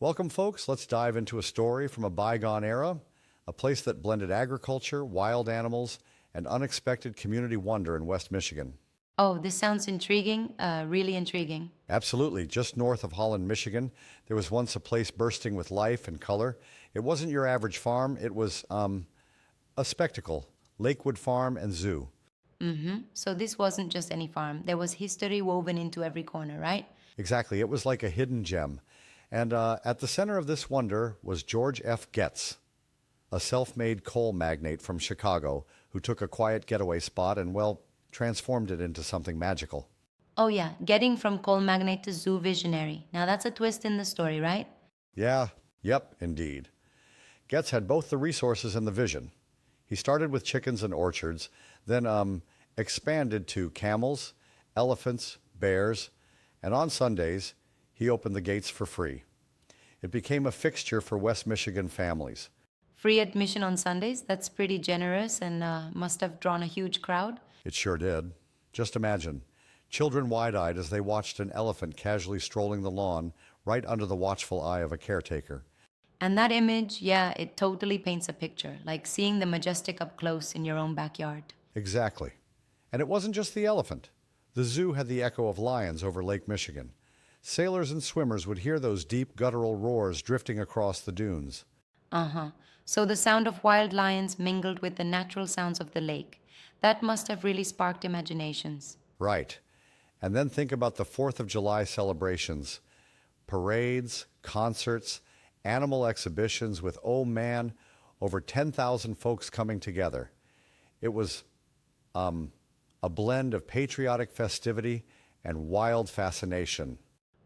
Welcome, folks. Let's dive into a story from a bygone era, a place that blended agriculture, wild animals, and unexpected community wonder in West Michigan. Oh, this sounds intriguing, really intriguing. Absolutely. Just north of Holland, Michigan, there was once a place bursting with life and color. It wasn't your average farm, it was a spectacle. Lakewood Farm and Zoo. So this wasn't just any farm. There was history woven into every corner, right? Exactly. It was like a hidden gem. And at the center of this wonder was George Getz, a self made coal magnate from Chicago who took a quiet getaway spot and, well, transformed it into something magical. Oh yeah, getting from coal magnate to zoo visionary. Now that's a twist in the story, right? Yeah, yep, indeed. Getz had both the resources and the vision. He started with chickens and orchards, then expanded to camels, elephants, bears, and on Sundays, he opened the gates for free. It became a fixture for West Michigan families. Free admission on Sundays. That's pretty generous and must have drawn a huge crowd. It sure did. Just imagine, children wide-eyed as they watched an elephant casually strolling the lawn right under the watchful eye of a caretaker. And that image, yeah, it totally paints a picture, like seeing the majestic up close in your own backyard. Exactly. And it wasn't just the elephant. The zoo had the echo of lions over Lake Michigan. Sailors and swimmers would hear those deep guttural roars drifting across the dunes. Uh-huh. So the sound of wild lions mingled with the natural sounds of the lake. That must have really sparked imaginations. Right. And then think about the 4th of July celebrations, parades, concerts, animal exhibitions with, oh man, over 10,000 folks coming together. It was a blend of patriotic festivity and wild fascination.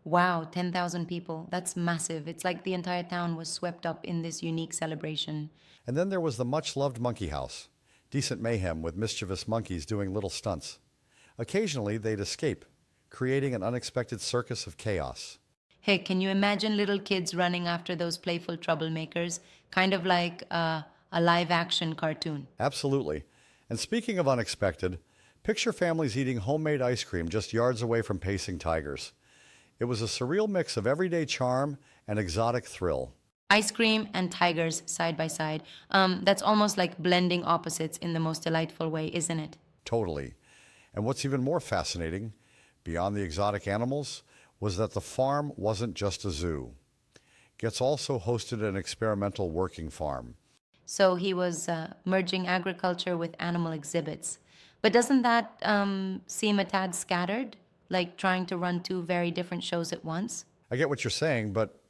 Wow, 10,000 people. That's massive. It's like the entire town was swept up in this unique celebration. And then there was the much-loved monkey house, decent mayhem with mischievous monkeys doing little stunts. Occasionally, they'd escape, creating an unexpected circus of chaos. Hey, can you imagine little kids running after those playful troublemakers? Kind of like a live action cartoon. Absolutely. And speaking of unexpected, picture families eating homemade ice cream just yards away from pacing tigers. It was a surreal mix of everyday charm and exotic thrill. Ice cream and tigers side by side. That's almost like blending opposites in the most delightful way, isn't it? Totally. And what's even more fascinating, beyond the exotic animals, was that the farm wasn't just a zoo. Getz also hosted an experimental working farm. So he was merging agriculture with animal exhibits. But doesn't that seem a tad scattered? Like trying to run two very different shows at once? I get what you're saying, but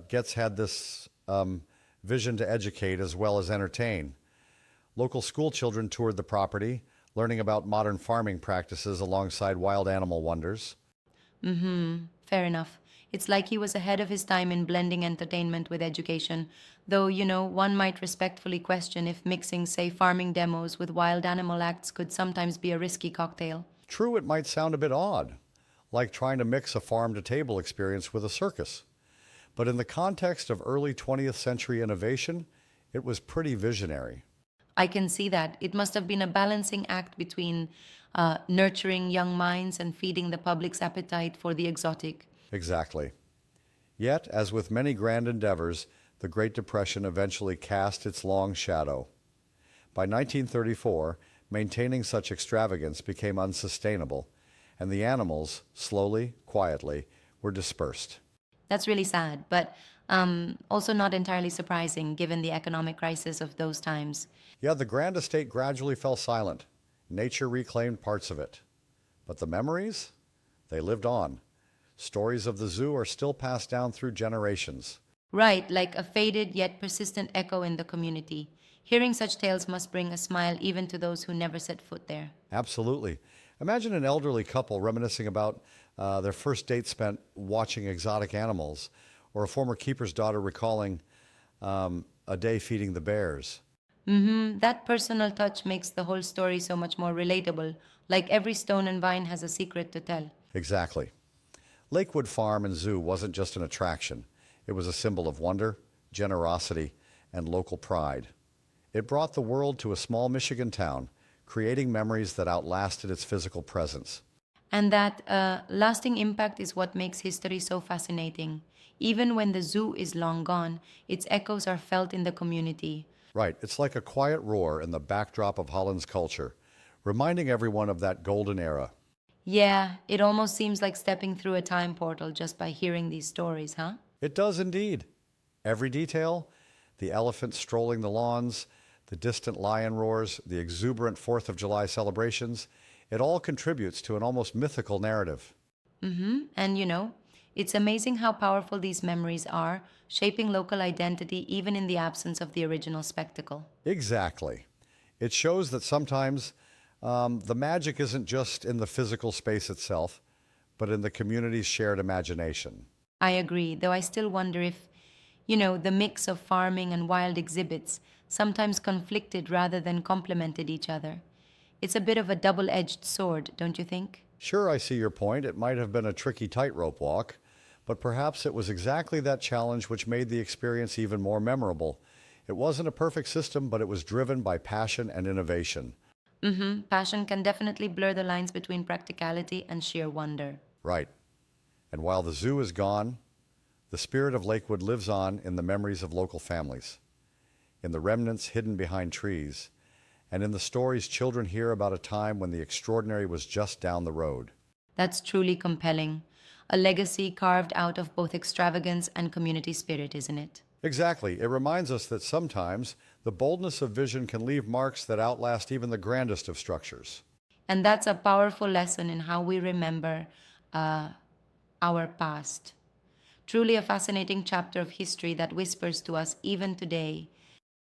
Getz had this vision to educate as well as entertain. Local school children toured the property, learning about modern farming practices alongside wild animal wonders. Fair enough. It's like he was ahead of his time in blending entertainment with education, though, one might respectfully question if mixing, say, farming demos with wild animal acts could sometimes be a risky cocktail. True, it might sound a bit odd, like trying to mix a farm-to-table experience with a circus. But in the context of early 20th century innovation, it was pretty visionary. I can see that. It must have been a balancing act between nurturing young minds and feeding the public's appetite for the exotic. Exactly. Yet, as with many grand endeavors, the Great Depression eventually cast its long shadow. By 1934, maintaining such extravagance became unsustainable, and the animals, slowly, quietly, were dispersed. That's really sad, but also not entirely surprising given the economic crisis of those times. Yeah, the grand estate gradually fell silent. Nature reclaimed parts of it. But the memories? They lived on. Stories of the zoo are still passed down through generations. Right, like a faded yet persistent echo in the community. Hearing such tales must bring a smile even to those who never set foot there. Absolutely. Imagine an elderly couple reminiscing about their first date spent watching exotic animals, or a former keeper's daughter recalling a day feeding the bears. That personal touch makes the whole story so much more relatable, like every stone and vine has a secret to tell. Exactly. Lakewood Farm and Zoo wasn't just an attraction. It was a symbol of wonder, generosity, and local pride. It brought the world to a small Michigan town, creating memories that outlasted its physical presence. And that lasting impact is what makes history so fascinating. Even when the zoo is long gone, its echoes are felt in the community. Right, it's like a quiet roar in the backdrop of Holland's culture, reminding everyone of that golden era. Yeah, it almost seems like stepping through a time portal just by hearing these stories, huh? It does indeed. Every detail, the elephant strolling the lawns, the distant lion roars, the exuberant 4th of July celebrations, it all contributes to an almost mythical narrative. And it's amazing how powerful these memories are, shaping local identity even in the absence of the original spectacle. Exactly. It shows that sometimes the magic isn't just in the physical space itself, but in the community's shared imagination. I agree, though I still wonder if, the mix of farming and wild exhibits sometimes conflicted rather than complemented each other. It's a bit of a double edged sword, don't you think? Sure, I see your point. It might have been a tricky tightrope walk, but perhaps it was exactly that challenge which made the experience even more memorable. It wasn't a perfect system, but it was driven by passion and innovation. Passion can definitely blur the lines between practicality and sheer wonder. Right. And while the zoo is gone, the spirit of Lakewood lives on in the memories of local families, in the remnants hidden behind trees, and in the stories children hear about a time when the extraordinary was just down the road. That's truly compelling. A legacy carved out of both extravagance and community spirit, isn't it? Exactly. It reminds us that sometimes the boldness of vision can leave marks that outlast even the grandest of structures. And that's a powerful lesson in how we remember uh, our past. Truly a fascinating chapter of history that whispers to us even today